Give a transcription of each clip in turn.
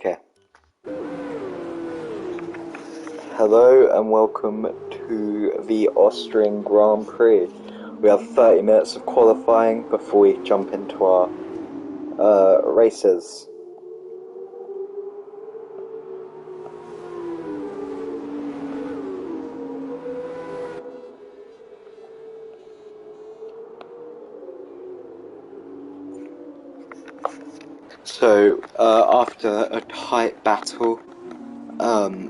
Okay. Hello and welcome to the Austrian Grand Prix. We have 30 minutes of qualifying before we jump into our races. So, after a tight battle on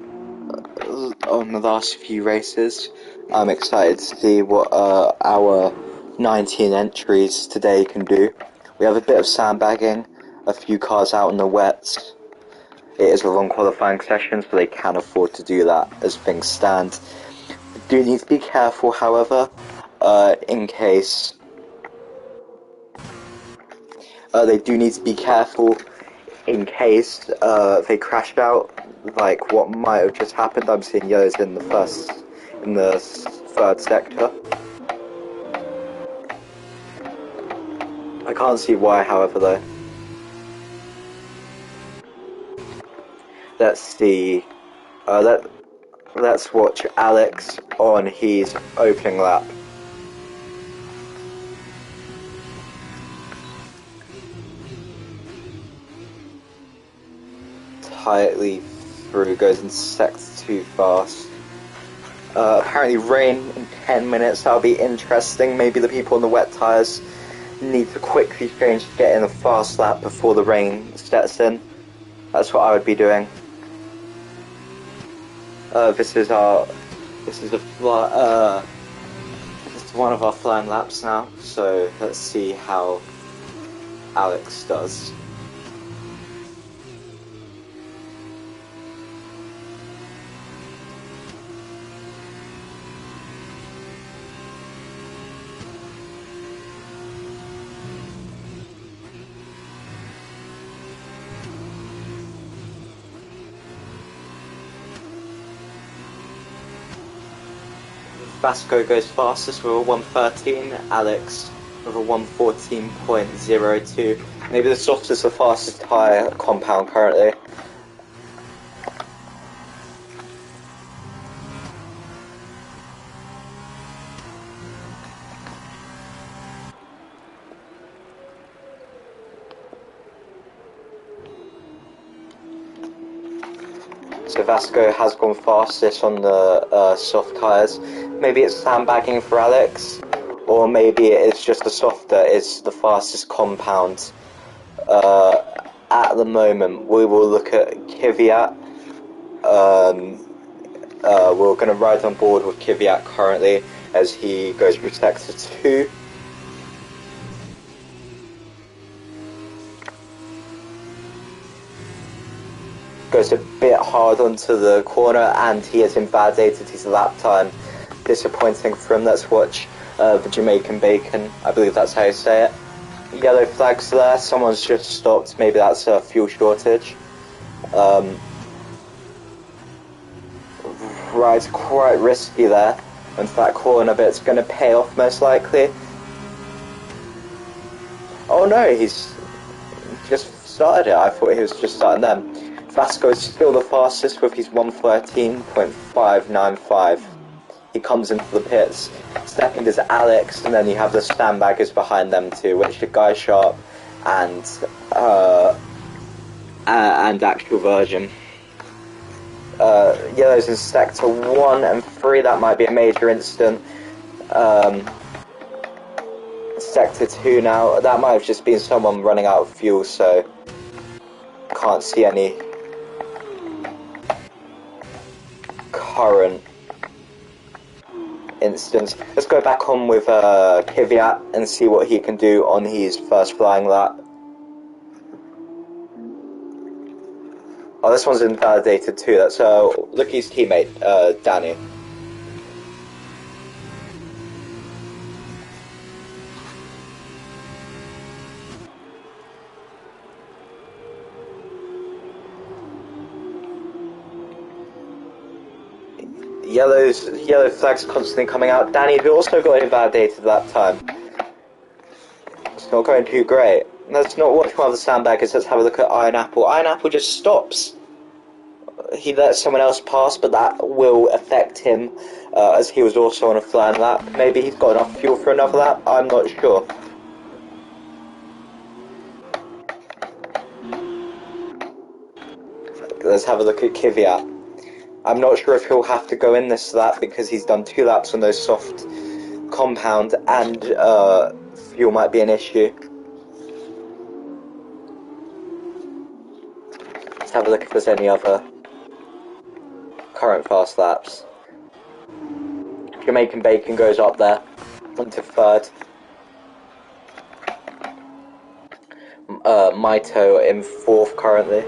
the last few races, I'm excited to see what our 19 entries today can do. We have a bit of sandbagging, a few cars out in the wets. It is a long qualifying session, so they can afford to do that as things stand. We do need to be careful, however, in case... they do need to be careful in case they crashed out, like what might have just happened. I'm seeing yellows in the third sector. I can't see why, however, though. Let's see. Let's watch Alex on his opening lap. Tightly through, goes in sector 2 fast. Apparently rain in 10 minutes, that'll be interesting. Maybe the people on the wet tyres need to quickly change to get in a fast lap before the rain sets in. That's what I would be doing. This is one of our flying laps now, so let's see how Alex does. Vasco goes fastest with a 1:13, Alex with a 1:14.02. Maybe the soft is the fastest tyre compound currently. So Vasco has gone fastest on the soft tyres. Maybe it's sandbagging for Alex, or maybe it's just the soft that is the fastest compound. At the moment, we will look at Kvyat. We're going to ride on board with Kvyat currently as he goes through sector 2. Goes a bit hard onto the corner and he has invalidated his lap time. Disappointing for him. Let's watch the Jamaican Bacon, I believe that's how you say it. Yellow flags there, someone's just stopped, maybe that's a fuel shortage. Right, quite risky there into that corner, but it's going to pay off most likely. Oh no, he's just started it. I thought he was just starting them. Vasco is still the fastest with his 1:13.595. He comes into the pits. Second is Alex, and then you have the sandbaggers behind them too, which are Guy Sharp and Actual Virgin. Yellow's in sector 1 and 3. That might be a major incident. Sector 2 now. That might have just been someone running out of fuel, so can't see any current instance. Let's go back on with Kvyat and see what he can do on his first flying lap. Oh, this one's invalidated too. That's look at his teammate, Danny. Yellow flags constantly coming out. Danny, who also got invalidated that time. It's not going too great. Let's not watch one of the sandbaggers, let's have a look at Iron Apple. Iron Apple just stops. He lets someone else pass, but that will affect him, as he was also on a flying lap. Maybe he's got enough fuel for another lap, I'm not sure. Let's have a look at Kvyat. I'm not sure if he'll have to go in this lap because he's done 2 laps on those soft compound and fuel might be an issue. Let's have a look if there's any other current fast laps. Jamaican Bacon goes up there onto 3rd. Maito in 4th currently.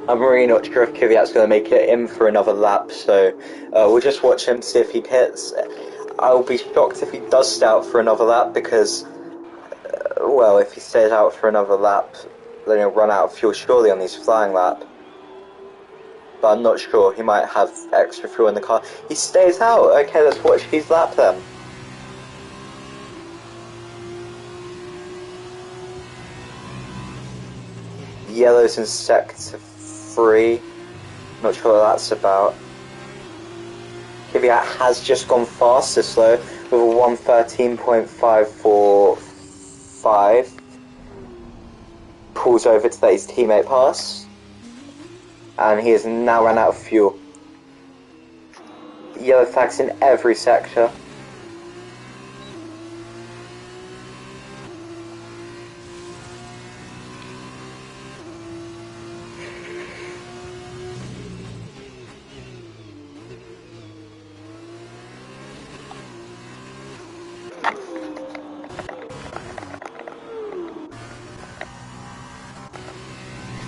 I'm really not sure if Kvyat's going to make it in for another lap, so we'll just watch him to see if he pits. I'll be shocked if he does stay out for another lap because, well, if he stays out for another lap, then he'll run out of fuel surely on his flying lap. But I'm not sure, he might have extra fuel in the car. He stays out! Okay, let's watch his lap then. Yellow's in sector 3. Not sure what that's about. Kvyat has just gone fastest though, with a 1:13.545. Pulls over to let his teammate pass. And he has now run out of fuel. Yellow flags in every sector.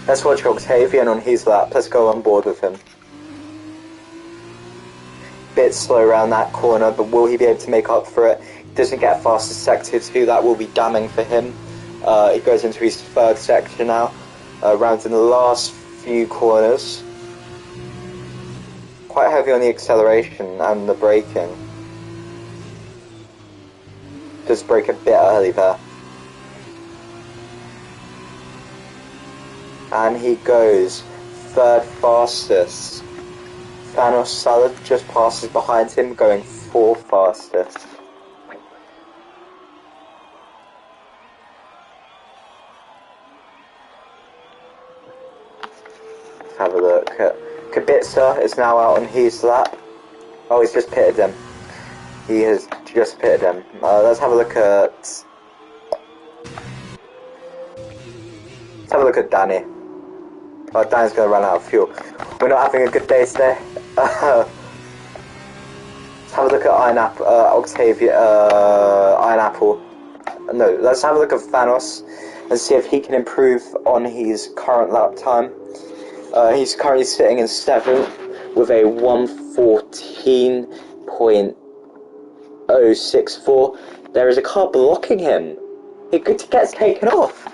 Let's watch Octavian on his lap, let's go on board with him. Bit slow around that corner, but will he be able to make up for it? He doesn't get past sector 2, that will be damning for him. He goes into his 3rd sector now, rounds in the last few corners. Quite heavy on the acceleration and the braking. Does brake a bit early there. And he goes 3rd fastest. Thanos Salad just passes behind him, going 4th fastest. Let's have a look. Kubica is now out on his lap. Oh, he's just pitted him. He has just pitted him. Let's have a look at... Let's have a look at Danny. Oh, Danny's going to run out of fuel. We're not having a good day today. Let's have a look at Iron Apple. No, let's have a look at Thanos and see if he can improve on his current lap time. He's currently sitting in 7th with a 1:14.064. There is a car blocking him. It gets taken off.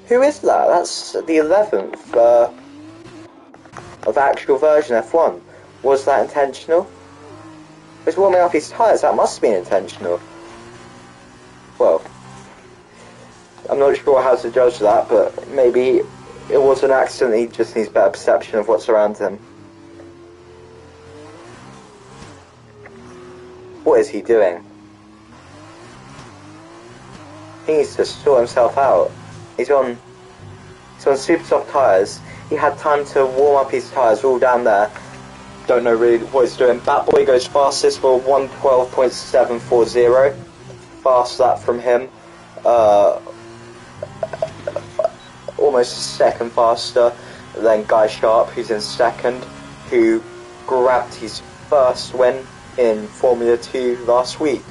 Who is that? That's the 11th of actual version F1. Was that intentional? He's warming up his tyres, that must have been intentional. Well, I'm not sure how to judge that, but maybe it was an accident, he just needs better perception of what's around him. What is he doing? He needs to sort himself out. He's on super soft tyres. He had time to warm up his tyres all down there. Don't know really what he's doing. Batboy goes fastest for 1:12.740. Fast lap from him. Almost a second faster than Guy Sharp, who's in 2nd, who grabbed his first win in Formula 2 last week.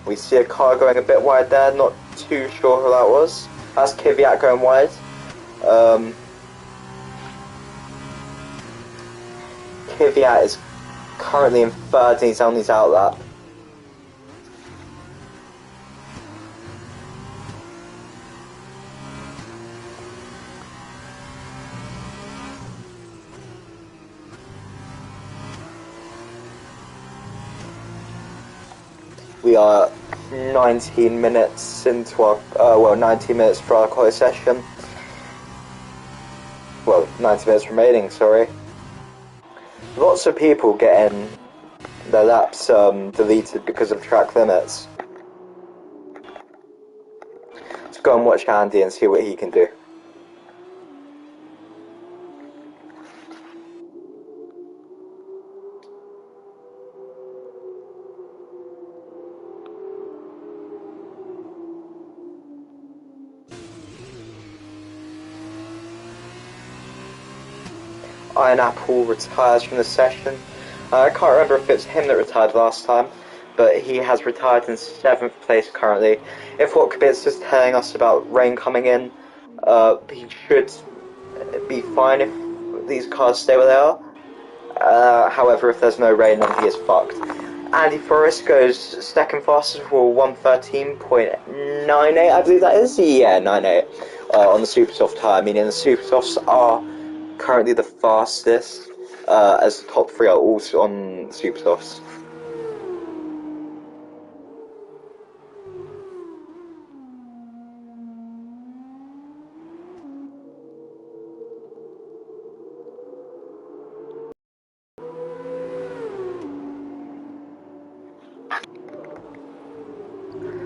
We see a car going a bit wide there, not too sure who that was. That's Kvyat going wide. Kvyat is currently in 3rd and he's on his outlap. We are 19 minutes into our, 19 minutes for our quali session. Well, 90 minutes remaining, sorry. Lots of people getting their laps deleted because of track limits. Let's go and watch Andy and see what he can do. Iron Apple retires from the session. I can't remember if it's him that retired last time, but he has retired in 7th place currently. If what Kibitz is telling us about rain coming in, he should be fine if these cars stay where they are. However, if there's no rain, then he is fucked. Andy Forrest goes second fastest for 113.98, I believe that is. Yeah, 98 on the Super Soft tyre, meaning the Super Softs are currently the fastest, as the top 3 are also on Super Softs.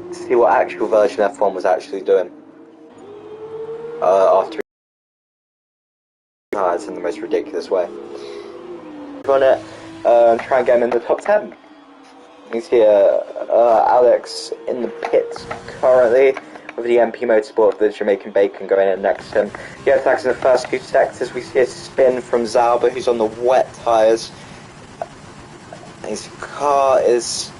To see what actual version F1 was actually doing after he retires in the most ridiculous way. On it, try and get him in the top 10. You see Alex in the pits currently with the MP Motorsport, the Jamaican Bacon going in next to him. He attacks in the first 2 sectors. We see a spin from Zauber, who's on the wet tyres. His car is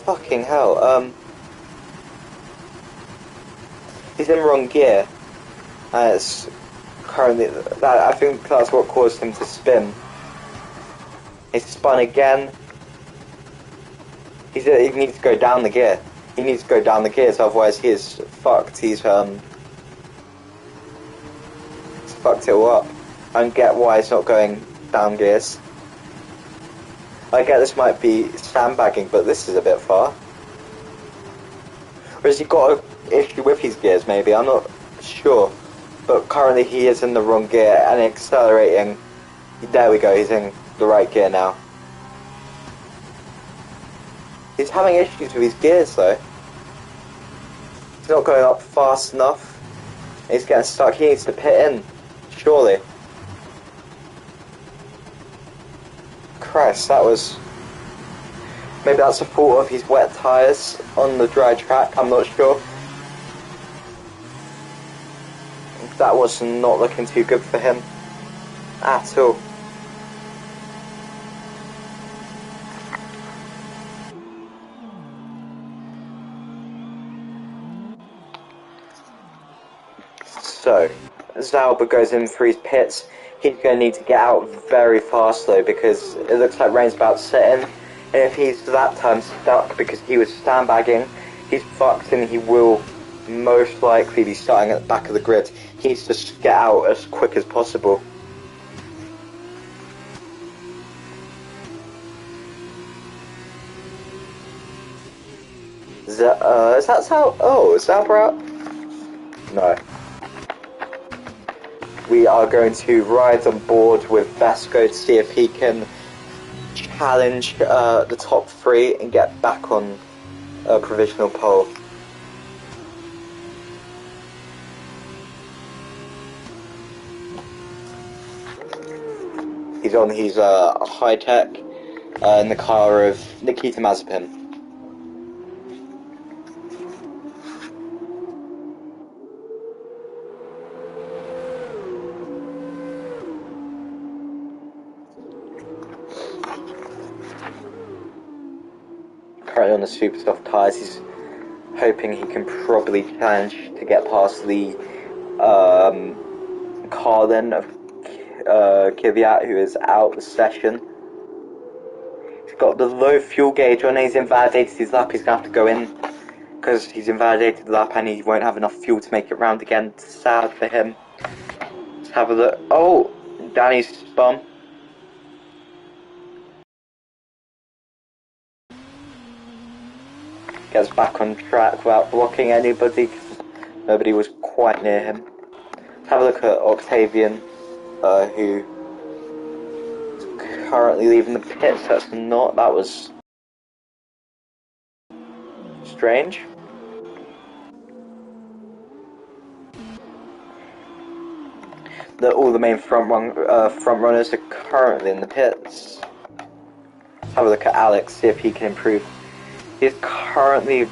fucking hell. He's in the wrong gear, and it's currently that. I think that's what caused him to spin. He's spun again. He needs to go down the gear. He needs to go down the gears, otherwise he is fucked. He's fucked it all up. I don't get why he's not going down gears. I get this might be sandbagging, but this is a bit far. Or has he got an issue with his gears, maybe? I'm not sure. But currently he is in the wrong gear and accelerating. There we go, he's in the right gear now. He's having issues with his gears though. He's not going up fast enough. He's getting stuck. He needs to pit in, surely. Christ, that was... Maybe that's the fault of his wet tyres on the dry track, I'm not sure. That was not looking too good for him at all. So, Zauber goes in for his pits. He's going to need to get out very fast though, because it looks like rain's about to set in. And if he's that time stuck because he was sandbagging, he's fucked and he will most likely be starting at the back of the grid. He needs to get out as quick as possible. Is that Zauber? Oh, is Zauber out? No. We are going to ride on board with Vasco to see if he can challenge the top 3 and get back on a provisional pole. He's on his high-tech in the car of Nikita Mazepin. Currently on the super soft tyres, he's hoping he can probably challenge to get past the Carlin of Kvyat, who is out the session. He's got the low fuel gauge on, he's invalidated his lap. He's going to have to go in because he's invalidated the lap and he won't have enough fuel to make it round again. It's sad for him. Let's have a look. Oh, Danny's spun. gets back on track without blocking anybody. Nobody was quite near him. Have a look at Octavian, who is currently leaving the pits. That was strange. All the main front runners are currently in the pits. Let's have a look at Alex, see if he can improve. He's currently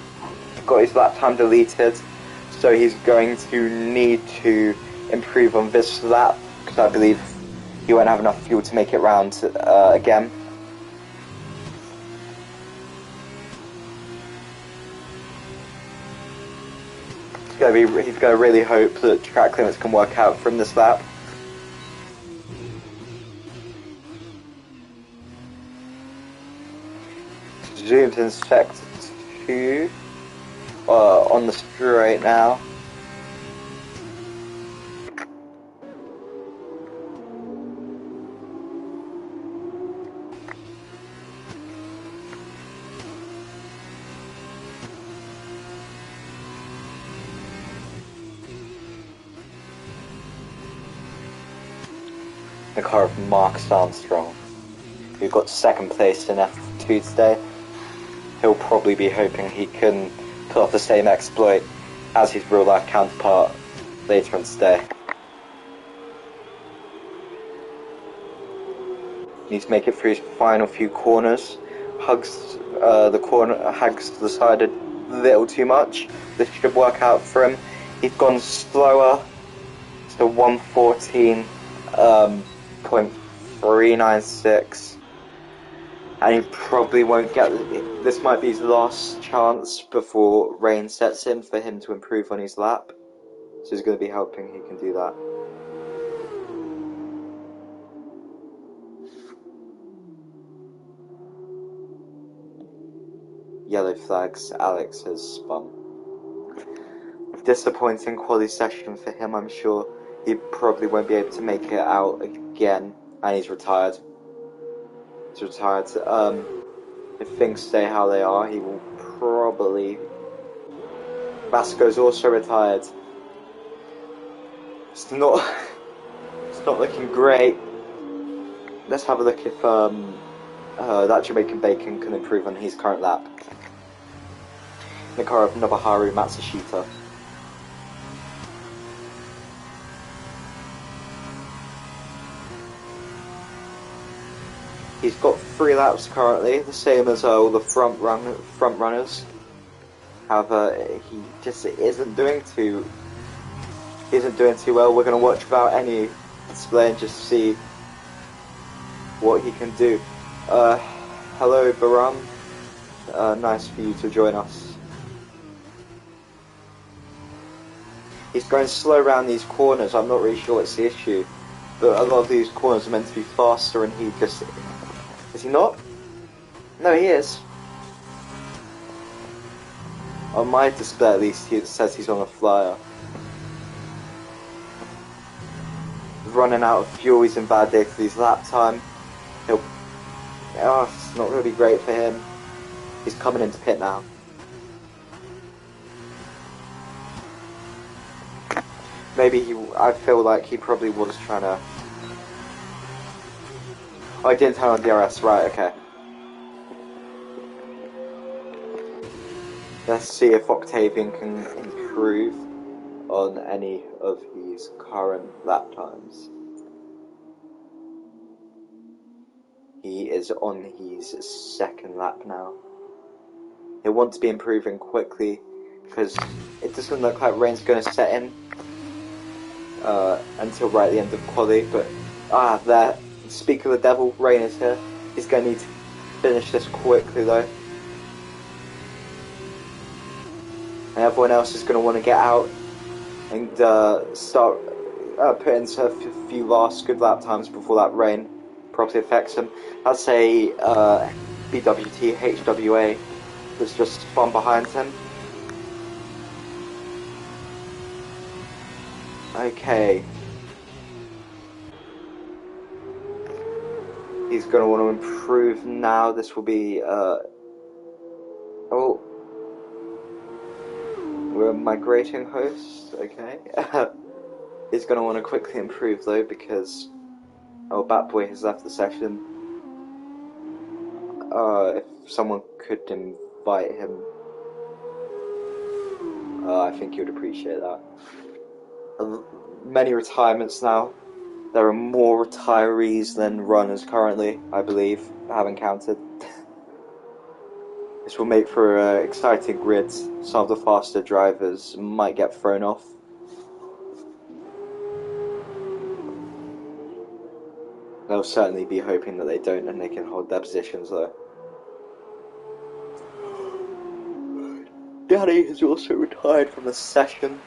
got his lap time deleted, so he's going to need to improve on this lap, because I believe he won't have enough fuel to make it round again. He's going to really hope that track limits can work out from this lap. Zooms in sector 2 on the straight now. The car of Mark Armstrong, who got second place in F2 today. He'll probably be hoping he can pull off the same exploit as his real life counterpart later on today. Needs to make it through his final few corners. Hugs the side a little too much. This should work out for him. He's gone slower to 114.396. And he probably won't get. This might be his last chance before rain sets in for him to improve on his lap. So he's going to be hoping he can do that. Yellow flags. Alex has spun. Disappointing quality session for him, I'm sure. He probably won't be able to make it out again, and he's retired. He's retired. If things stay how they are, he will probably. Vasco's also retired. It's not looking great. Let's have a look if that Jamaican Bacon can improve on his current lap. The car of Nobuharu Matsushita. He's got 3 laps currently, the same as all the front runners. However, he just isn't doing too well. We're going to watch without any display and just see what he can do. Hello, Baram. Nice for you to join us. He's going slow around these corners. I'm not really sure what's the issue, but a lot of these corners are meant to be faster, and he just. Is he not? No, he is. On my display, at least, it says he's on a flyer. He's running out of fuel. He's in bad day for his lap time. It's not going to be great for him. He's coming into pit now. I feel like he probably was trying to. Oh, I didn't turn on DRS, right, okay. Let's see if Octavian can improve on any of his current lap times. He is on his second lap now. He'll want to be improving quickly, because it doesn't look like rain's going to set in until right at the end of quali, but there. Speak of the devil, rain is here. He's going to need to finish this quickly though. And everyone else is going to want to get out and start putting a few last good lap times before that rain properly affects him. I'd say BWT HWA was just spun behind him. Okay. He's going to want to improve now. This will be... we're a migrating host, okay? He's going to want to quickly improve though because Batboy has left the session. If someone could invite him, I think he would appreciate that. Many retirements now. There are more retirees than runners currently, I believe. I haven't counted. This will make for exciting grids. Some of the faster drivers might get thrown off. They'll certainly be hoping that they don't and they can hold their positions though. Daddy has also retired from the session,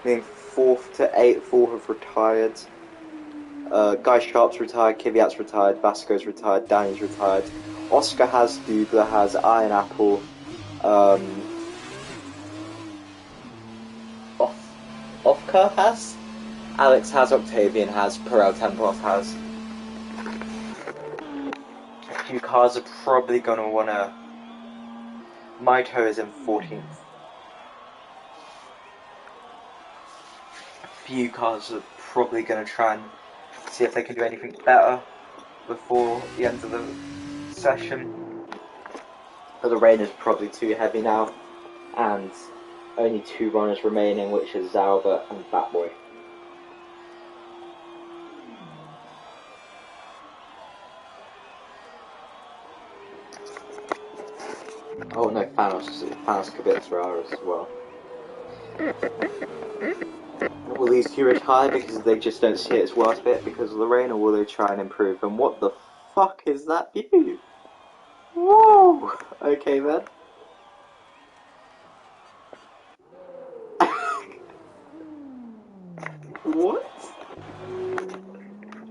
meaning 4th to 8th all have retired. Guy Sharp's retired, Kvyat's retired, Vasco's retired, Danny's retired. Oscar has, Douglas has, Iron Apple, Ofka has, Alex has, Octavian has, Perel Tempos has. A few cars are probably going to want to... Maito is in 14th. A few cars are probably going to try and see if they can do anything better before the end of the session. But the rain is probably too heavy now, and only 2 runners remaining, which is Zauber and Batboy. Oh no, Thanos Kibitzer are as well. Will these 2 retire because they just don't see it as worth it because of the rain, or will they try and improve? And what the fuck is that view? Whoa! Okay then. What?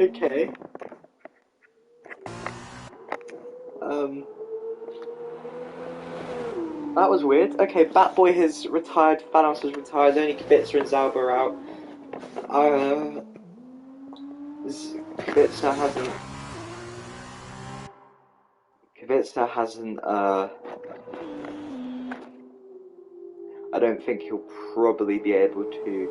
Okay. That was weird. Okay, Batboy has retired, Thanos has retired, only Kibitzer and Zauber are out. Kibitzer hasn't... I don't think he'll probably be able to...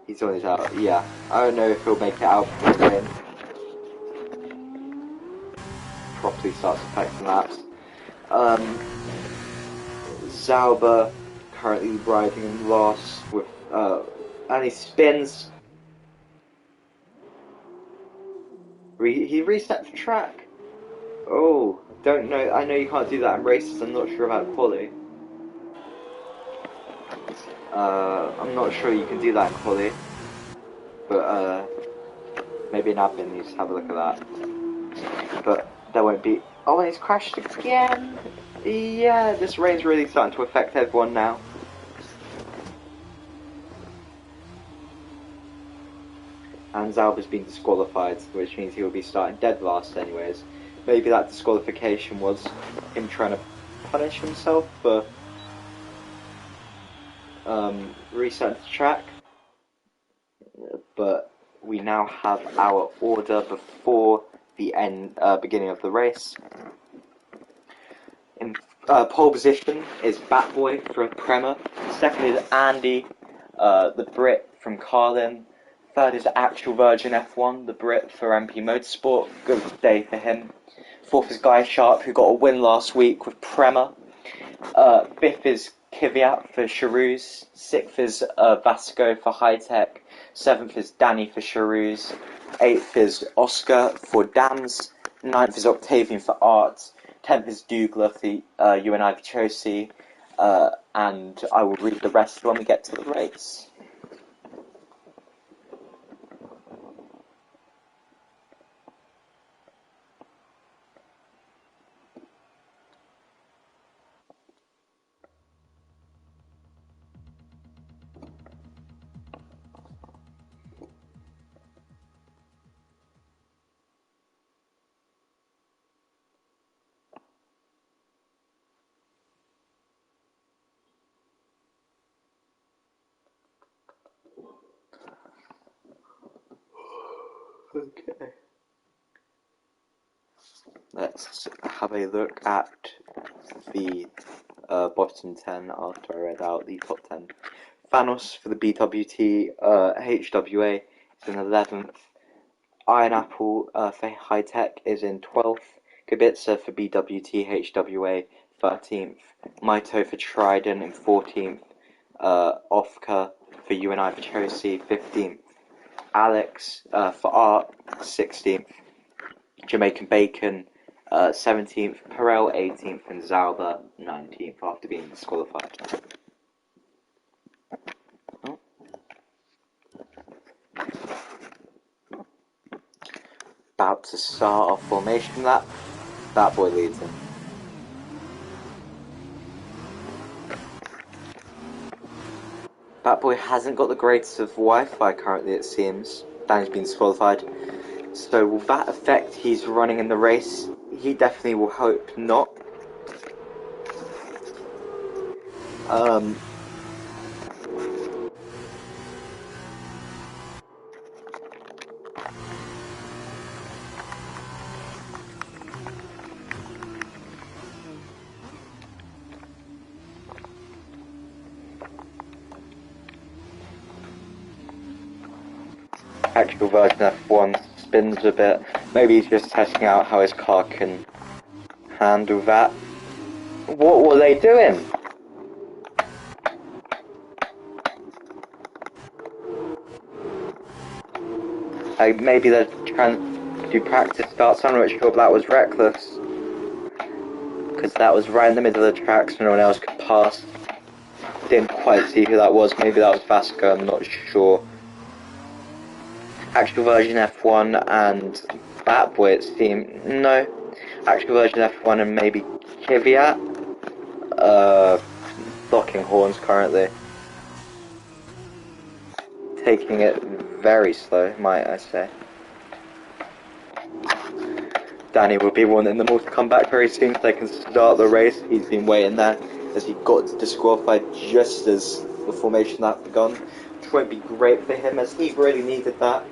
He's on his out, yeah. I don't know if he'll make it out before the rain properly starts affecting laps. Zauber currently riding in last with, and he spins. He reset the track. Oh, don't know. I know you can't do that in races. I'm not sure about quali. I'm not sure you can do that in quali. But maybe in admin you just have a look at that. But there won't be. Oh, and he's crashed again. Yeah, this rain's really starting to affect everyone now. And Zauber's been disqualified, which means he will be starting dead last anyways. Maybe that disqualification was him trying to punish himself for resetting the track. But we now have our order before the beginning of the race. In pole position is Batboy for Prema. Second is Andy, the Brit from Carlin. Third is Actual Virgin F1, the Brit for MP Motorsport. Good day for him. Fourth is Guy Sharp, who got a win last week with Prema. Fifth is Kvyat for Charouz. Sixth is Vasco for High Tech. Seventh is Danny for Charouz. Eighth is Oscar for Dams. Ninth is Octavian for Art. 10th is Douglas for UNI Vichosi. And I will read the rest when we get to the race. Okay. Let's have a look at the bottom 10 after I read out the top 10. Thanos for the BWT HWA is in 11th. Iron Apple for High Tech is in 12th. Kibitza for BWT HWA 13th. Maito for Trident in 14th. Ofka for UNI for Chelsea 15th. Alex for Art 16th. Jamaican Bacon 17th. Perel 18th. And Zalba 19th after being disqualified. About to start our formation lap. That boy leads him. That boy hasn't got the greatest of Wi-Fi currently, it seems. Danny's been disqualified. So will that affect his running in the race? He definitely will hope not. Actual version F1 spins a bit. Maybe he's just testing out how his car can handle that. What were they doing? Maybe they're trying to do practice starts. I'm not sure, but that was reckless. Because that was right in the middle of the track so no one else could pass. Didn't quite see who that was. Maybe that was Vasco, I'm not sure. Actual version F1 and Batboy, it seemed. No. Actual version F1 and maybe Kvyat. Blocking horns currently. Taking it very slow, might I say. Danny will be wanting them all to come back very soon so they can start the race. He's been waiting there as he got disqualified just as the formation lap begun. Which won't be great for him as he really needed that.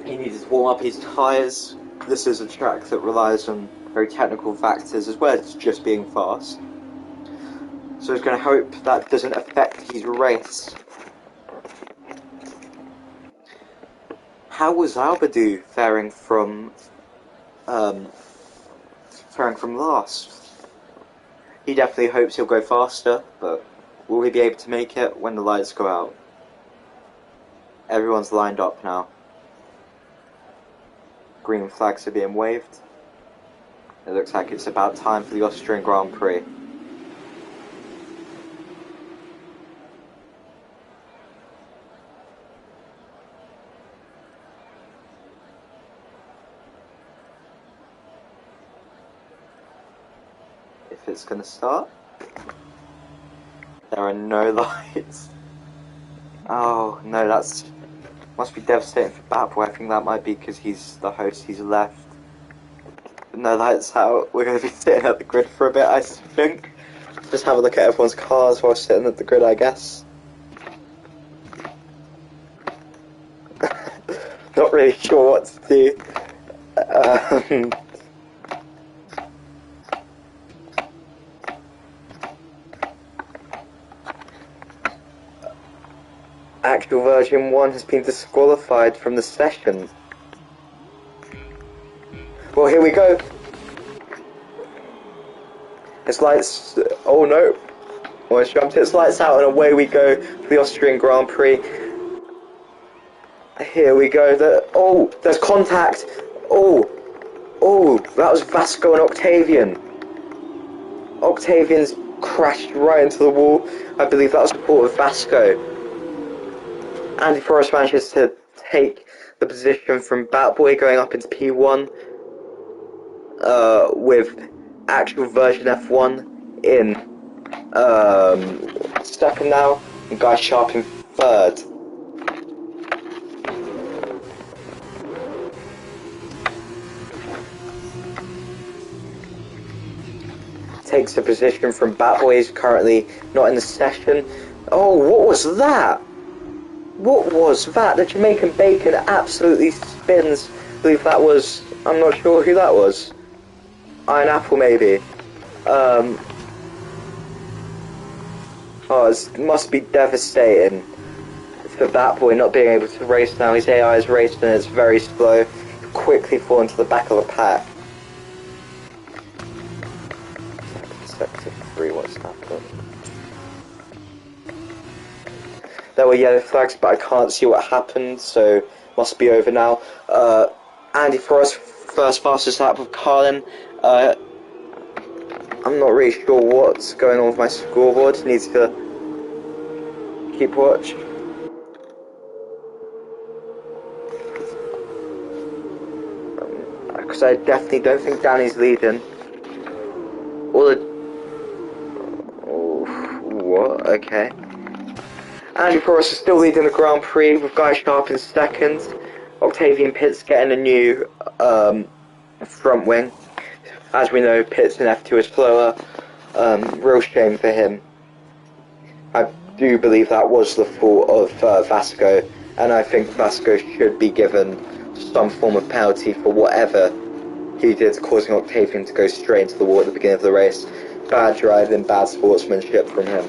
He needed to warm up his tyres. This is a track that relies on very technical factors as well as just being fast. So he's going to hope that doesn't affect his race. How was Albadou faring from last? He definitely hopes he'll go faster, but will he be able to make it when the lights go out? Everyone's lined up now. Green flags are being waved. It looks like it's about time for the Austrian Grand Prix. If it's going to start. There are no lights. Oh no, that's must be devastating for Batboy. I think that might be because he's the host, he's left. But no lights out. We're going to be sitting at the grid for a bit, I think. Just have a look at everyone's cars while sitting at the grid, I guess. Not really sure what to do. Actual version 1 has been disqualified from the session. Well, here we go. His lights. Oh no. Well, it's jumped its lights out and away we go for the Austrian Grand Prix. Here we go. Oh, there's contact. Oh, that was Vasco and Octavian. Octavian's crashed right into the wall. I believe that was the fault of Vasco. Andy Forrest manages to take the position from Batboy going up into P1 with actual version F1 in second now, and Guy Sharp in third. Takes the position from Batboy, is currently not in the session. Oh, what was that? What was that? The Jamaican Bacon absolutely spins. I believe that was... I'm not sure who that was. Iron Apple, maybe. Oh, it must be devastating for that boy not being able to race now. His AI is racing and it's very slow. Quickly fall into the back of the pack. Sector 3, what's happened? There were yellow flags, but I can't see what happened, so must be over now. Andy Forrest, first fastest lap of Carlin. I'm not really sure what's going on with my scoreboard. Needs to keep watch. Because I definitely don't think Danny's leading. All the... Oh, what? Okay. Andy Forrest is still leading the Grand Prix with Guy Sharp in second. Octavian Pitts getting a new front wing. As we know, Pitts in F2 is slower. Real shame for him. I do believe that was the fault of Vasco, and I think Vasco should be given some form of penalty for whatever he did, causing Octavian to go straight into the wall at the beginning of the race. Bad driving, bad sportsmanship from him.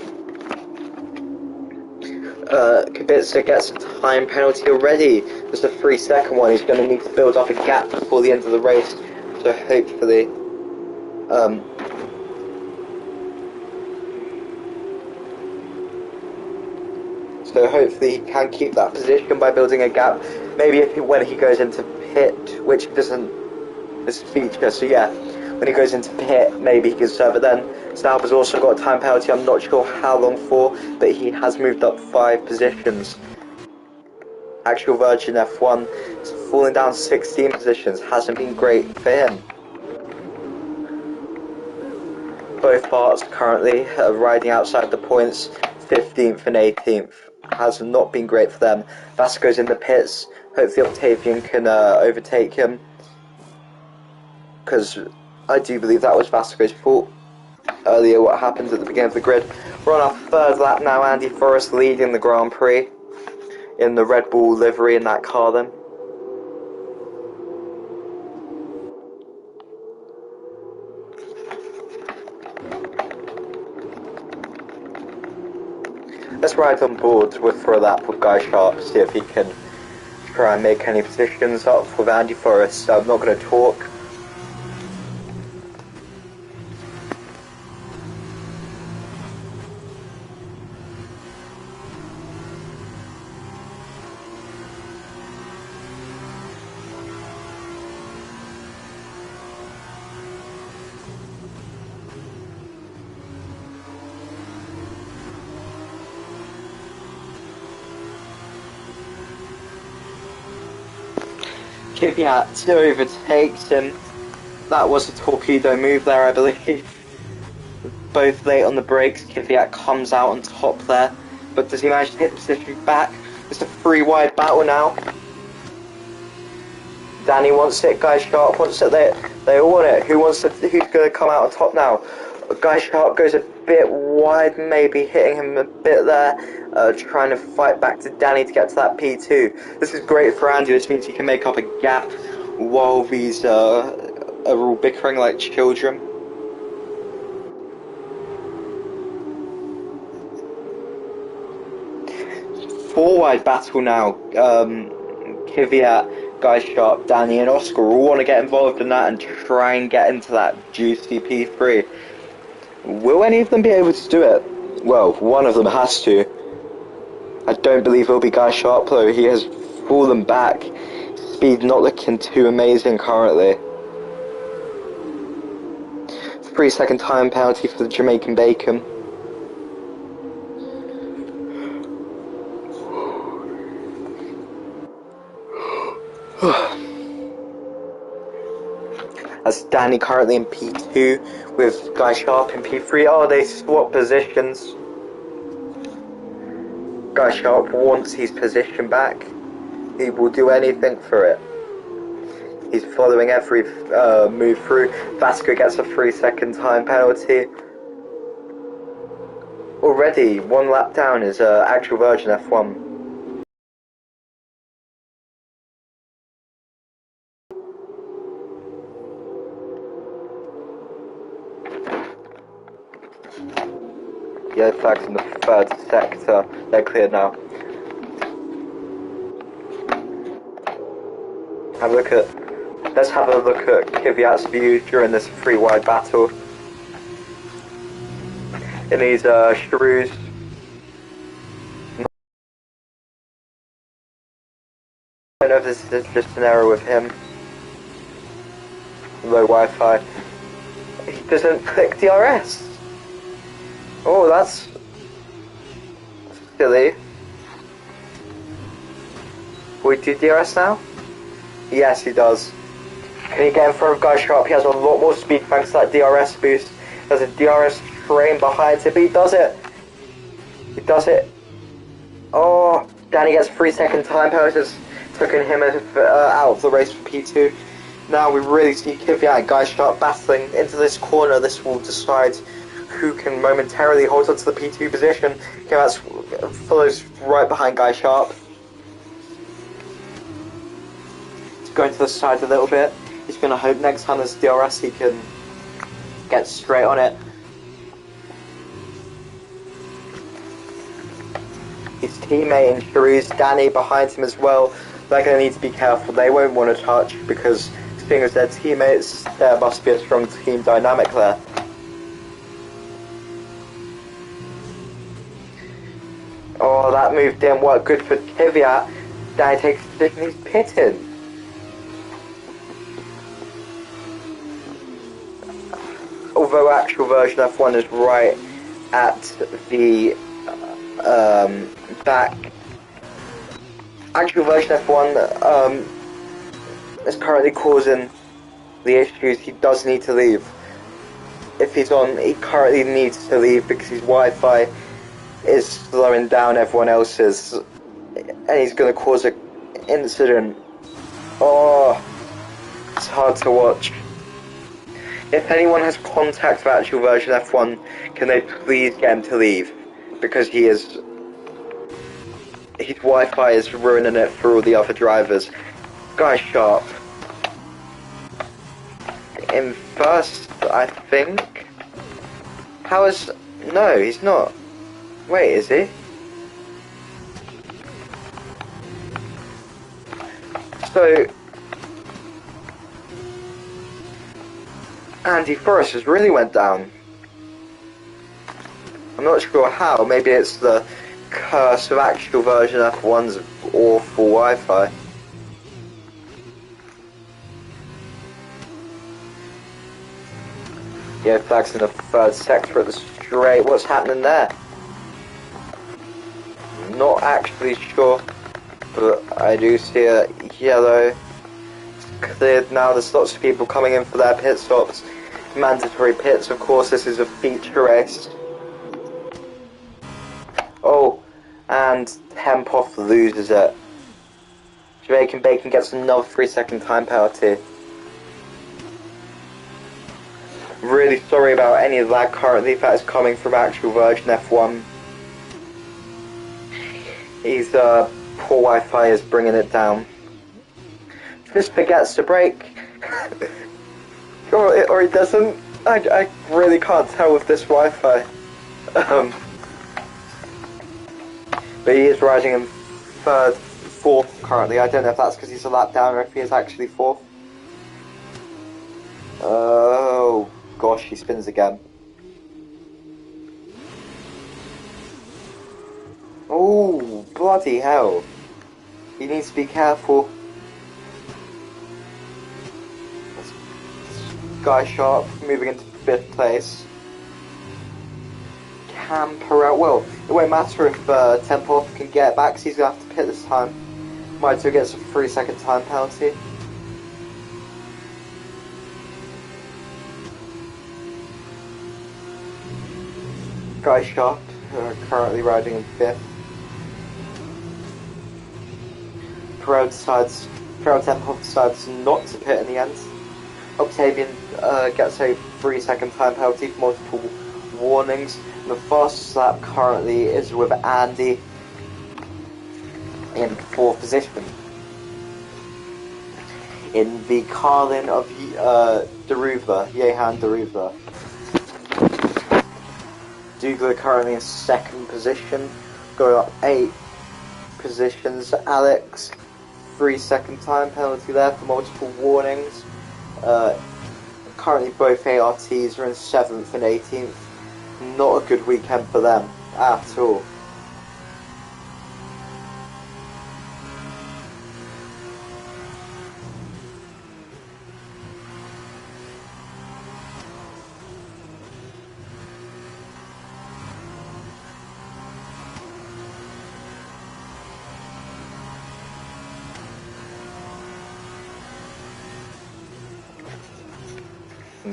Kubica gets a time penalty already. There's a 3-second one. He's going to need to build up a gap before the end of the race. So hopefully, he can keep that position by building a gap. Maybe when he goes into pit, which doesn't this feature. So yeah, when he goes into pit, maybe he can serve it then. Sauber's also got a time penalty. I'm not sure how long for, but he has moved up 5 positions. Actual Virgin F1 is falling down 16 positions. Hasn't been great for him. Both parts currently are riding outside the points, 15th and 18th. Has not been great for them. Vasco's in the pits. Hopefully Octavian can overtake him, because I do believe that was Vasco's fault earlier, what happened at the beginning of the grid. We're on our 3rd lap now. Andy Forrest leading the Grand Prix in the Red Bull livery in that car then. Let's ride on board for a lap with Guy Sharp, see if he can try and make any positions up with Andy Forrest. I'm not going to talk. Kvyat overtakes him. That was a torpedo move there, I believe. Both late on the brakes. Kvyat comes out on top there, but does he manage to hit the position back? It's a 3-wide battle now. Danny wants it, Guy Sharp wants it, they all want it. Who's going to come out on top now? Guy Sharp goes a bit wide, maybe hitting him a bit there, trying to fight back to Danny to get to that P2. This is great for Andy, which means he can make up a gap while these are all bickering like children. Four-wide battle now. Kvyat, Guy Sharp, Danny and Oscar all want to get involved in that and try and get into that juicy P3. Will any of them be able to do it? Well, one of them has to. I don't believe it'll be Guy Sharp though. He has fallen back. Speed not looking too amazing currently. 3-second time penalty for the Jamaican Bacon. That's Danny currently in P2 with Guy Sharp in P3. Oh, they swap positions. Guy Sharp wants his position back. He will do anything for it. He's following every move through. Vasco gets a 3-second time penalty. Already, 1 lap down is actual Virgin F1. Yellow flags in the third sector. They're clear now. Let's have a look at Kvyat's view during this 3-wide battle. In these shrews. I don't know if this is just an error with him. Low Wi-Fi. He doesn't click DRS. Oh, that's silly. Will he do DRS now? Yes, he does. Can he get in front of Guy Sharp? He has a lot more speed thanks to that DRS boost. There's a DRS train behind him, but he does it. He does it. Oh, Danny gets 3-second time penalties, taking him out of the race for P2. Now we really see Kvyat and Guy Sharp battling into this corner. This will decide who can momentarily hold on to the P2 position. Kvyat follows right behind Guy Sharp. He's going to the side a little bit. He's going to hope next time there's DRS he can get straight on it. His teammate in Cherie's, Danny, behind him as well. They're going to need to be careful. They won't want to touch because, seeing as they're teammates, there must be a strong team dynamic there. Oh, that move didn't work good for Kvyat. Danny takes a position, he's pitted. Although actual version F1 is right at the back. Actual version F1 is currently causing the issues. He does need to leave. If he's on, he currently needs to leave because his Wi-Fi is slowing down everyone else's, and he's going to cause an incident. Oh, it's hard to watch. If anyone has contact for actual version F1, can they please get him to leave? Because his Wi-Fi is ruining it for all the other drivers. Guy Sharp. In first, I think. How is... No, he's not. Wait, is he? So... Andy Forrest has really went down. I'm not sure how. Maybe it's the curse of actual version F1's awful Wi-Fi. Yeah, flags in the third sector at the straight. What's happening there? Not actually sure, but I do see a yellow. Cleared now. There's lots of people coming in for their pit stops. Mandatory pits, of course. This is a feature race. Oh, and Tempoff loses it. Jamaican Bacon gets another 3-second time penalty. Really sorry about any of that currently. That is coming from actual version F1. His poor Wi-Fi is bringing it down. Just forgets to brake. or he doesn't. I really can't tell with this Wi-Fi. But he is riding in fourth currently. I don't know if that's because he's a lap down or if he is actually fourth. Oh gosh, he spins again. Oh, bloody hell. He needs to be careful. Guy Sharp moving into 5th place. Cam Perel, well, it won't matter if Tempoff can get it back because he's going to have to pit this time. Might as well get a 3-second time penalty. Guy Sharp currently riding in 5th. Perel Tempoff decides not to pit in the end. Octavian gets a 3-second time penalty for multiple warnings. The fastest lap currently is with Andy in 4th position. In the Carlin of Deruva, Jehan Deruva. Douglas currently in second position, going up 8 positions. Alex, 3-second time penalty there for multiple warnings. Currently both ARTs are in 7th and 18th. Not a good weekend for them at all.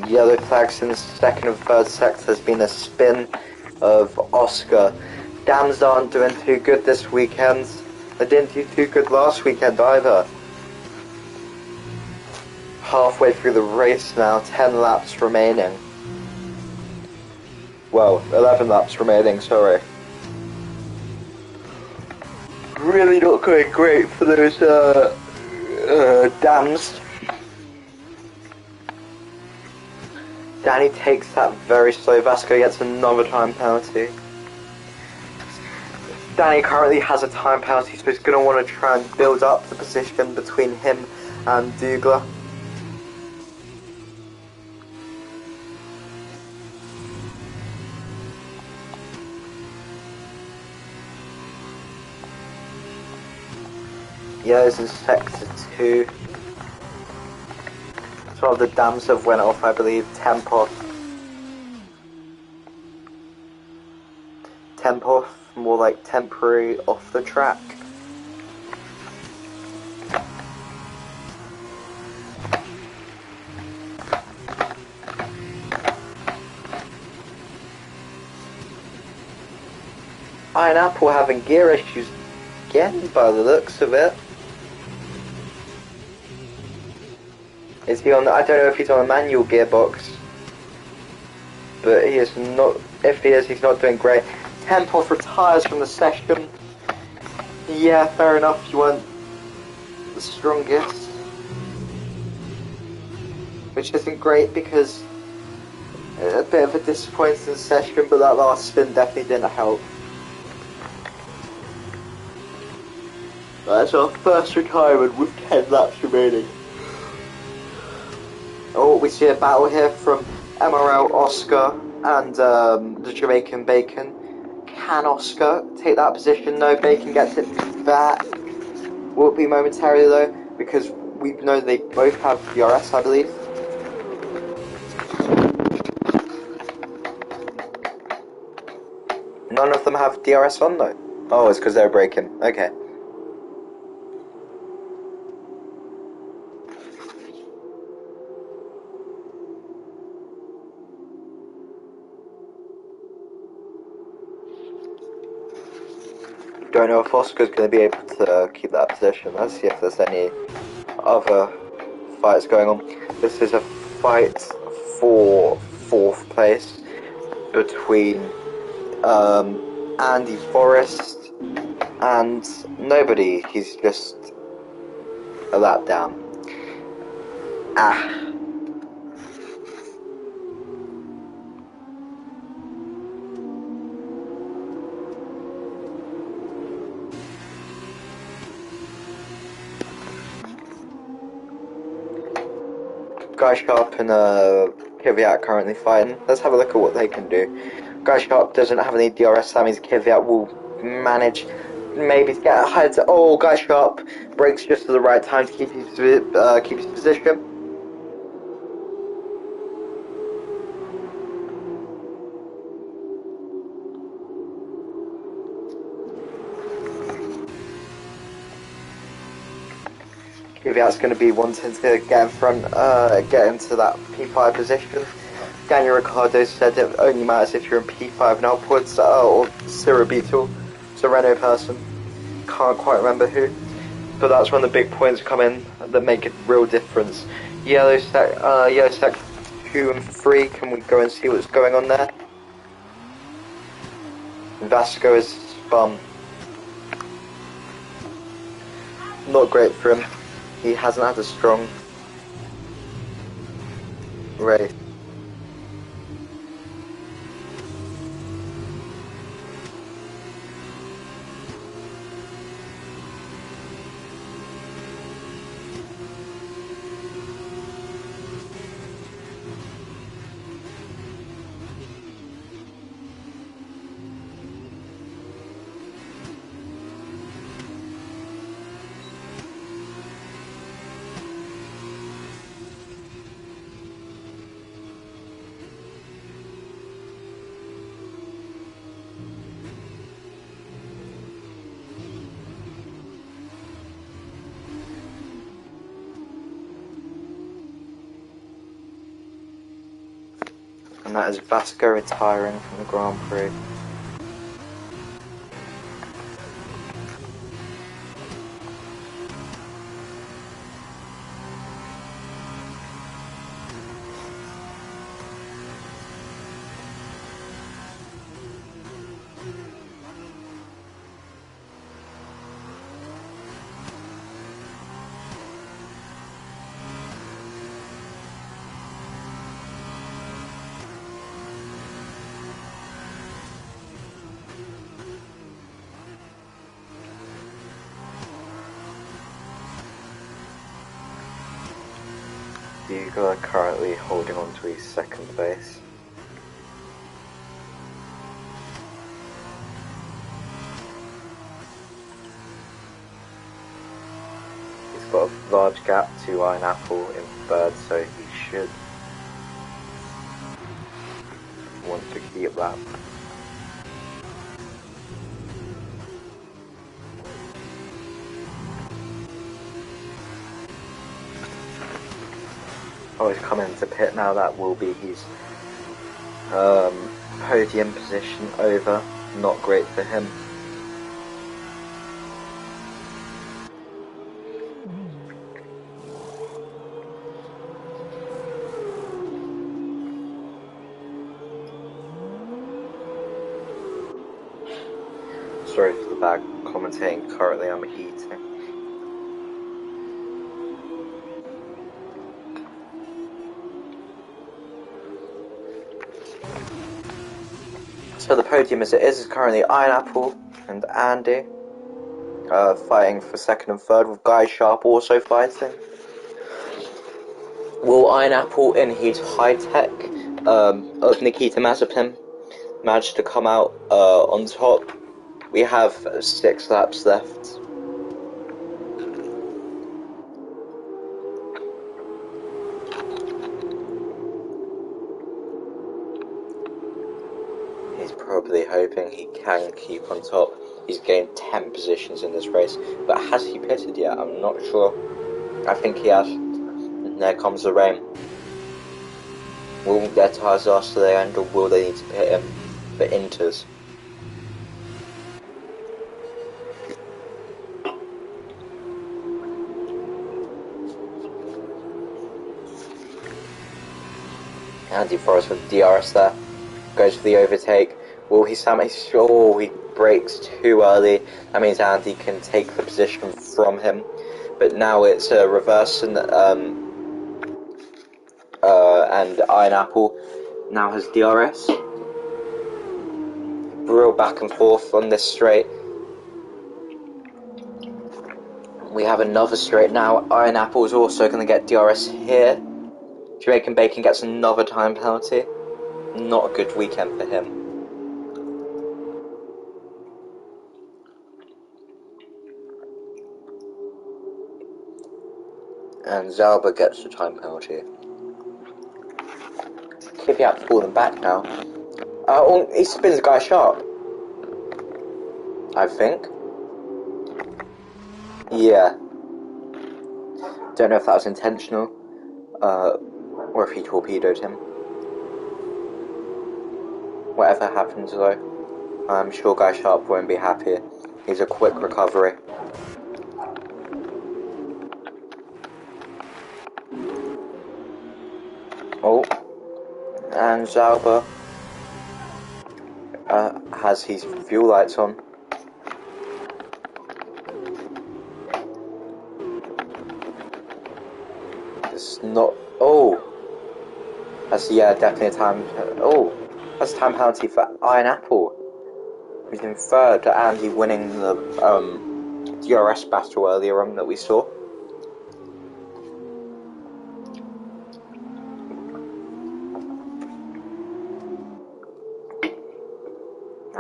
Yellow flags in the second and third sector has been a spin of Oscar. Dams aren't doing too good this weekend. They didn't do too good last weekend either. Halfway through the race now, 10 laps remaining. Well, 11 laps remaining, sorry. Really not going great for those dams. Danny takes that very slow. Vasco gets another time penalty. Danny currently has a time penalty, so he's going to want to try and build up the position between him and Douglas. Yellow's in sector 2. So the dams have went off, I believe. Tempo, more like temporary off the track. Pineapple having gear issues again by the looks of it. Is he on? I don't know if he's on a manual gearbox, but he is not. If he is, he's not doing great. Tempoff retires from the session. Yeah, fair enough. You weren't the strongest, which isn't great because a bit of a disappointing session. But that last spin definitely didn't help. That's our first retirement with 10 laps remaining. Oh, we see a battle here from MRL Oscar and the Jamaican Bacon. Can Oscar take that position? No, Bacon gets it back. Will it be momentarily though? Because we know they both have DRS, I believe. None of them have DRS on though. Oh, it's because they're braking. Okay. Don't know if Oscar's going to be able to keep that position. Let's see if there's any other fights going on. This is a fight for 4th place between Andy Forrest and nobody. He's just a lap down. Guy Sharp and Kvyat currently fighting. Let's have a look at what they can do. Guy Sharp doesn't have any DRS, that means Kvyat will manage maybe to get ahead. Oh, Guy Sharp breaks just at the right time to keep his position. Kvyat's going to be wanting to get in front, get into that P5 position. Daniel Ricciardo said it only matters if you're in P5 and upwards, or Cyril Beetle. It's a Renault person. Can't quite remember who. But that's when the big points come in that make a real difference. Yellow sec 2 and 3, can we go and see what's going on there? Vasco is spun. Not great for him. He hasn't had a strong race. And that is Vasco retiring from the Grand Prix. Bugle currently holding on to his second place. He's got a large gap to Iron Apple in third, so he should want to keep that. Oh, he's coming into pit now. That will be his podium position over. Not great for him. Sorry for the bad commentating. Currently, I'm heating. So the podium as it is currently Iron Apple and Andy fighting for second and third, with Guy Sharp also fighting. Will Iron Apple in his high-tech of Nikita Mazepin manage to come out on top? We have 6 laps left. He's probably hoping he can keep on top. He's gained 10 positions in this race, but has he pitted yet? I'm not sure. I think he has. And there comes the rain. Will their tyres last to the end, or will they need to pit him for inters? Andy Forrest with DRS there. Goes for the overtake. Will he oh, he brakes too early. That means Andy can take the position from him. But now it's a reverse, and Iron Apple now has DRS. Real back and forth on this straight. We have another straight now. Iron Apple is also going to get DRS here. Jamaican Bacon gets another time penalty. Not a good weekend for him. And Zalba gets the time penalty. Kvyat falling back now. Oh, he spins Guy Sharp. I think. Yeah. Don't know if that was intentional, or if he torpedoed him. Whatever happens though, I'm sure Guy Sharp won't be happy. He's a quick recovery. Oh, and Zalba has his fuel lights on. It's not. Oh, that's definitely a time. Oh, that's a time penalty for Iron Apple, who's in third. Andy winning the DRS battle earlier on that we saw.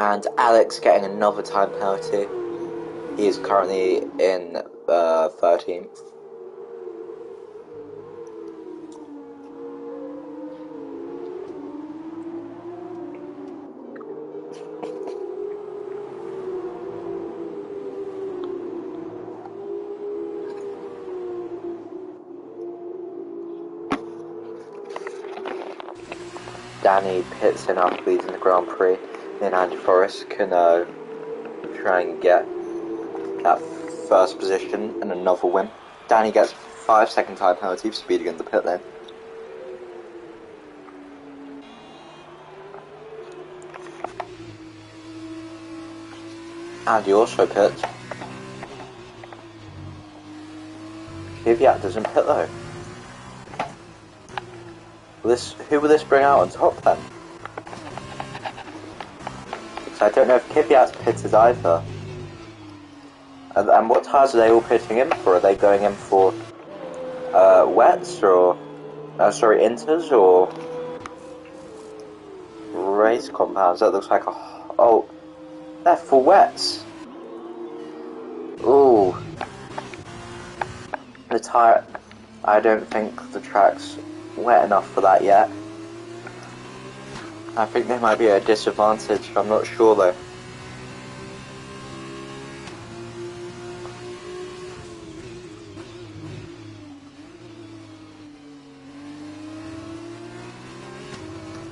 And Alex getting another time penalty. He is currently in 13th. Danny pits in after leading the Grand Prix, then Andy Forrest can try and get that first position and another win. Danny gets 5-second time penalty for speeding in the pit lane. Andy also pits. Kvyat doesn't pit though. Who will this bring out on top then? Because I don't know if Kvyat's pitted either. And what tyres are they all pitting in for? Are they going in for wets or inters or race compounds? That looks like they're for wets. Ooh, the tyre. I don't think the track's wet enough for that yet. I think they might be at a disadvantage. I'm not sure though.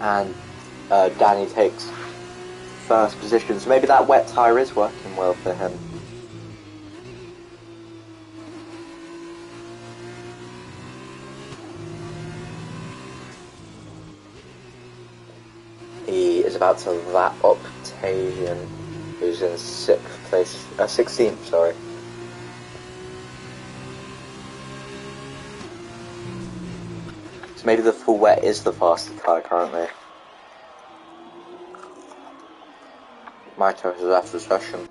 And Danny takes first position, so maybe that wet tyre is working well for him. He is about to lap up Tavian, who's in 16th, sorry. So maybe the full wet is the fastest tyre currently. Maito has left the session.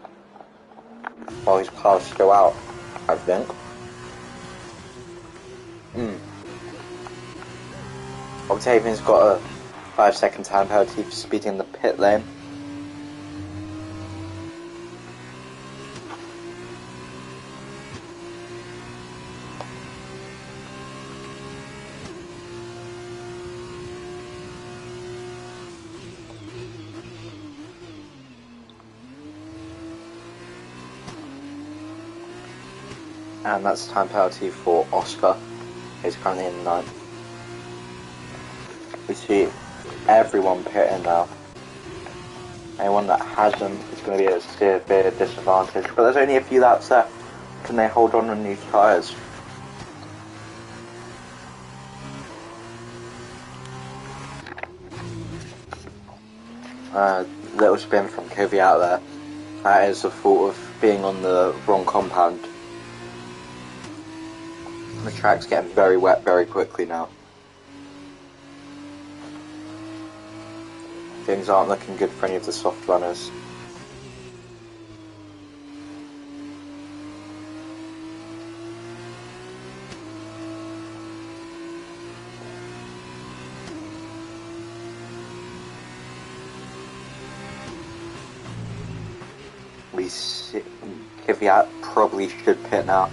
Well, his car's still out, I think. Octavian's got a 5-second time penalty for speeding in the pit lane. And that's a time penalty for Oscar. He's currently in 9th. We see everyone pitting now. Anyone that hasn't is going to be at a severe disadvantage. But there's only a few laps left. Can they hold on these tyres? Little spin from Kvyat there. That is the fault of being on the wrong compound. The track's getting very wet very quickly now. Things aren't looking good for any of the soft runners. We see Kvyat probably should pit now.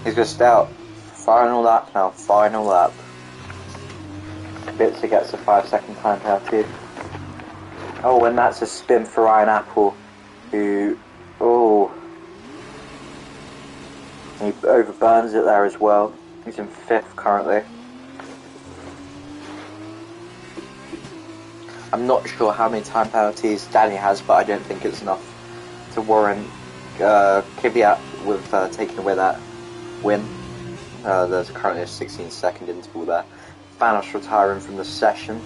He's going to stay out. Final lap now, final lap. Bitzer gets a 5-second time penalty. Oh, and that's a spin for Ryan Apple, who, he overburns it there as well. He's in 5th currently. I'm not sure how many time penalties Danny has, but I don't think it's enough to warrant Kvyat with taking away that win. There's currently a 16-second interval there. Thanos retiring from the session.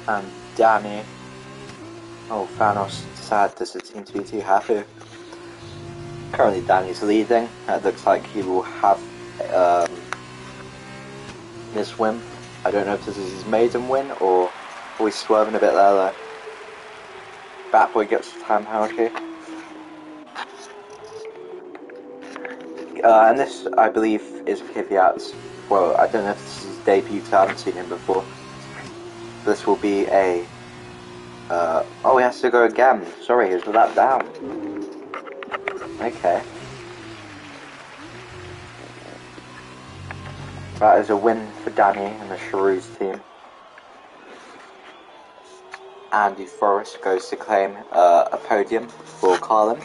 And Danny. Oh, Thanos decided this seems to be too happy. Currently Danny's leading. It looks like he will have this win. I don't know if this is his maiden win or he's swerving a bit there though. Batboy gets the time penalty. And this, I believe, is Kvyat's. Well, I don't know if this is his debut because I haven't seen him before. This will be a... oh, he has to go again. Sorry, he's with that down. Okay. That is a win for Danny and the Charouz team. Andy Forrest goes to claim a podium for Carlin.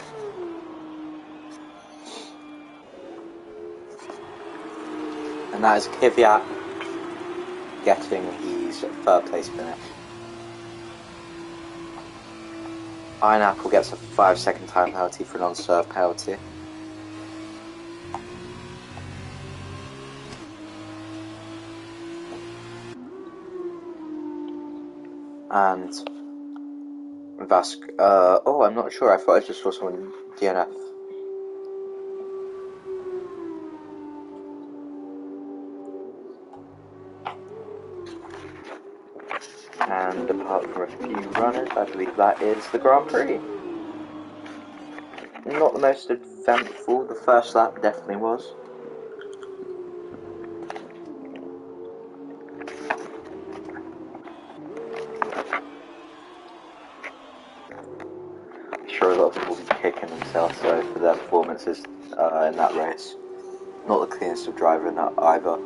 And that is Kvyat getting his third place finish. Ironapple gets a 5-second time penalty for a non-serve penalty. And oh, I'm not sure. I thought I just saw someone DNF. And apart from a few runners, I believe that is the Grand Prix. Not the most eventful. The first lap definitely was. I'm sure a lot of people will be kicking themselves though for their performances in that race. Not the cleanest of driver in that either.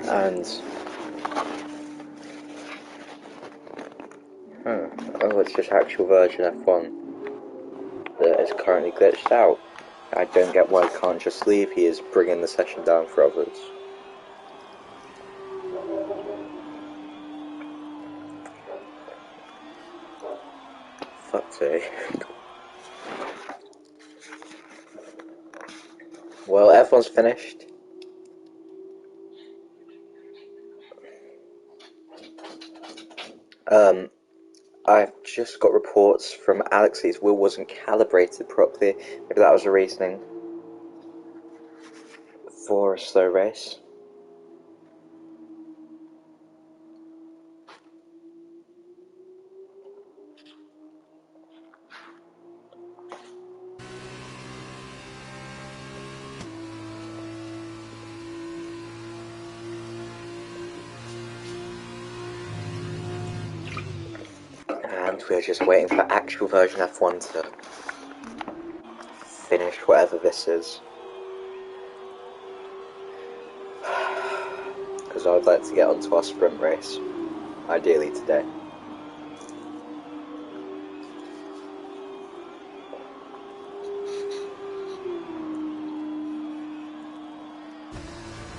And oh, it's just actual version F1 that is currently glitched out. I don't get why he can't just leave. He is bringing the session down for others. Fuck's sake. Well, F1's finished. I've just got reports from Alex his wheel wasn't calibrated properly. Maybe that was a reasoning for a slow race. And we're just waiting for actual version F1 to finish whatever this is. Because I would like to get onto our sprint race, ideally today.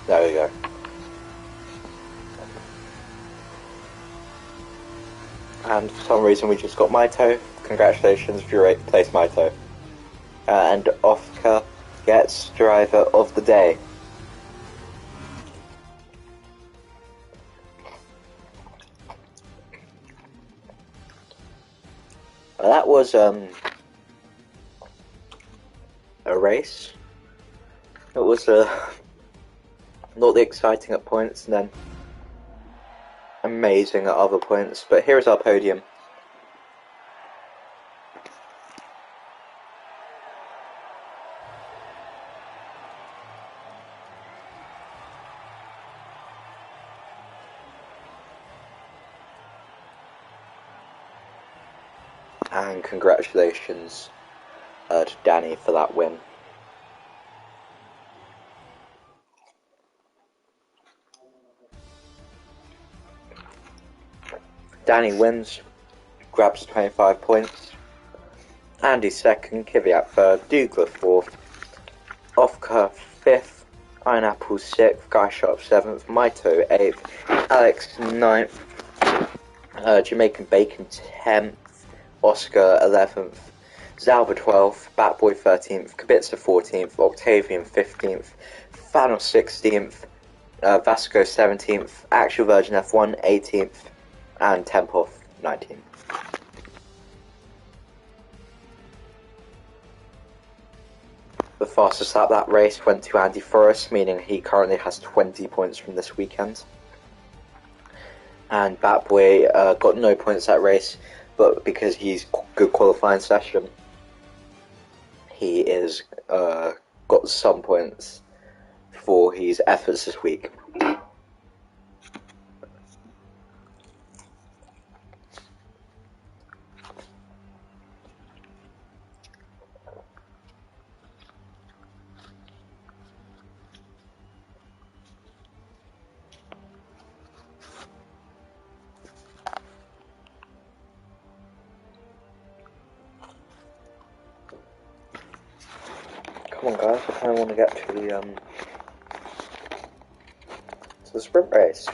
There we go. And for some reason we just got Maito. Congratulations if you placed Maito. And Oscar gets driver of the day. Well, that was a race. It was not the exciting at points and then amazing at other points, but here is our podium. And congratulations to Danny for that win. Danny wins, grabs 25 points. Andy second, Kvyat third, Douglas fourth, Ofka fifth, Ironapple sixth, Guy Sharp seventh, Maito eighth, Alex ninth, Jamaican Bacon 10th, Oscar 11th, Zalba 12th, Batboy 13th, Kubica 14th, Octavian 15th, Thanos 16th, Vasco 17th, Actual Version F1 18th, and Tempov 19th. The fastest lap that race went to Andy Forrest, meaning he currently has 20 points from this weekend. And Batboy got no points that race, but because he's good qualifying session, he is got some points for his efforts this week. Come on, guys. I kind of want to get to the sprint race.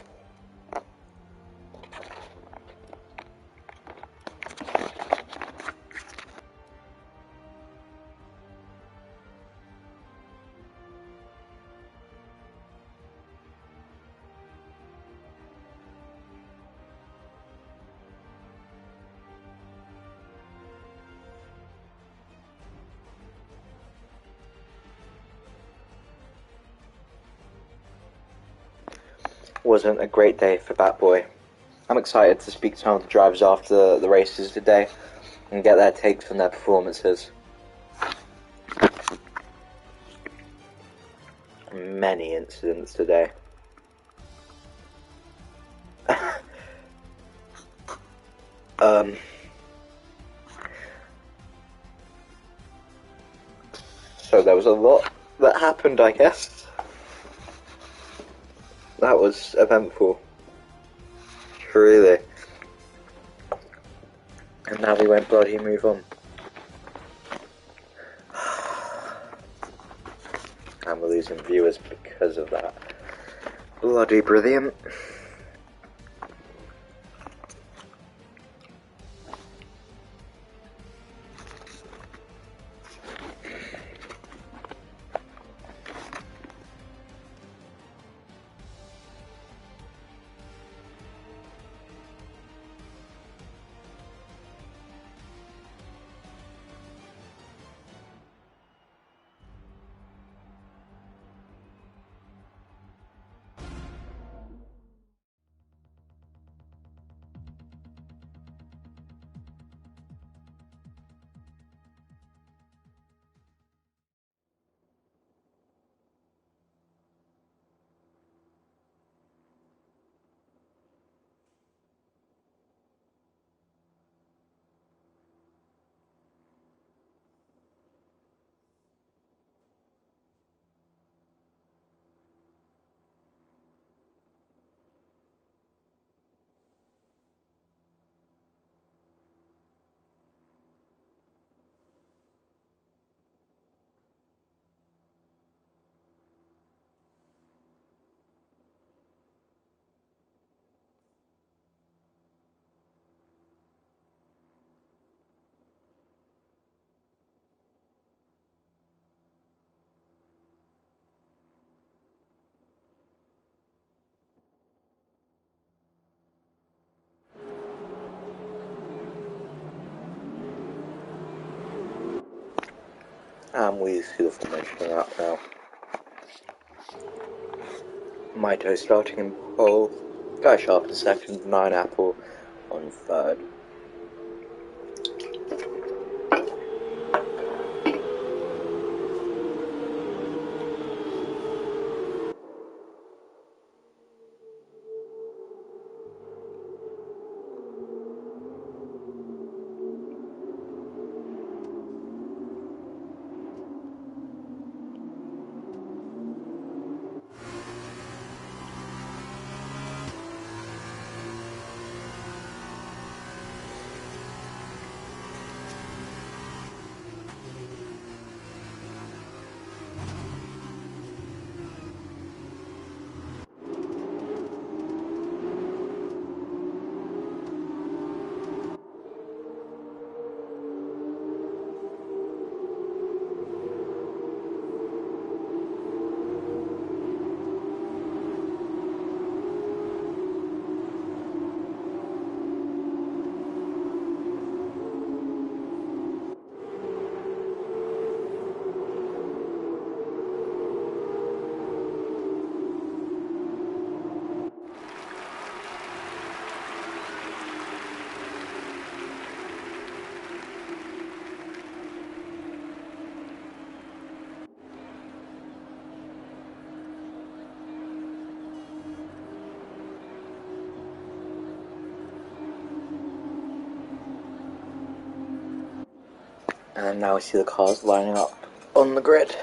Wasn't a great day for Batboy. I'm excited to speak to some of the drivers after the races today and get their takes on their performances. Many incidents today. So there was a lot that happened, I guess. That was eventful. Really. And now we won't bloody move on. And we're losing viewers because of that. Bloody brilliant. And we see the formation up now. Maito starting in pole, Guy Sharp in second, 9 Apple on third. And now we see the cars lining up on the grid.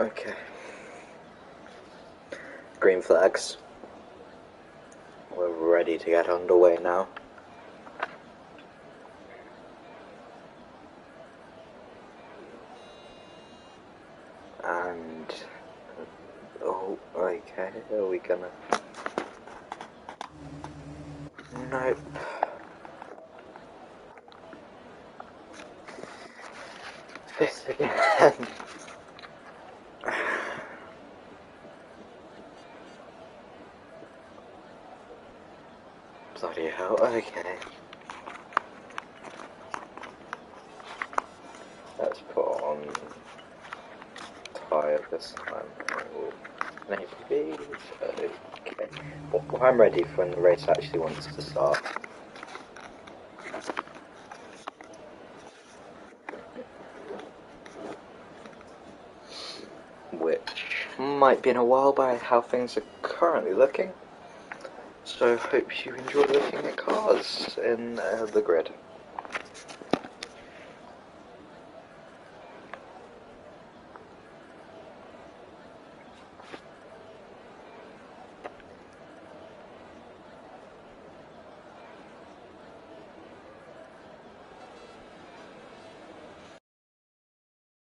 Okay. Green flags. We're ready to get underway now. And... oh, okay, are we gonna... nope. This again. Bloody hell, okay. Let's put on tire this time. Maybe. Okay. Well, I'm ready for when the race actually wants to start. Which might be in a while by how things are currently looking. So hope you enjoy looking at cars in the grid.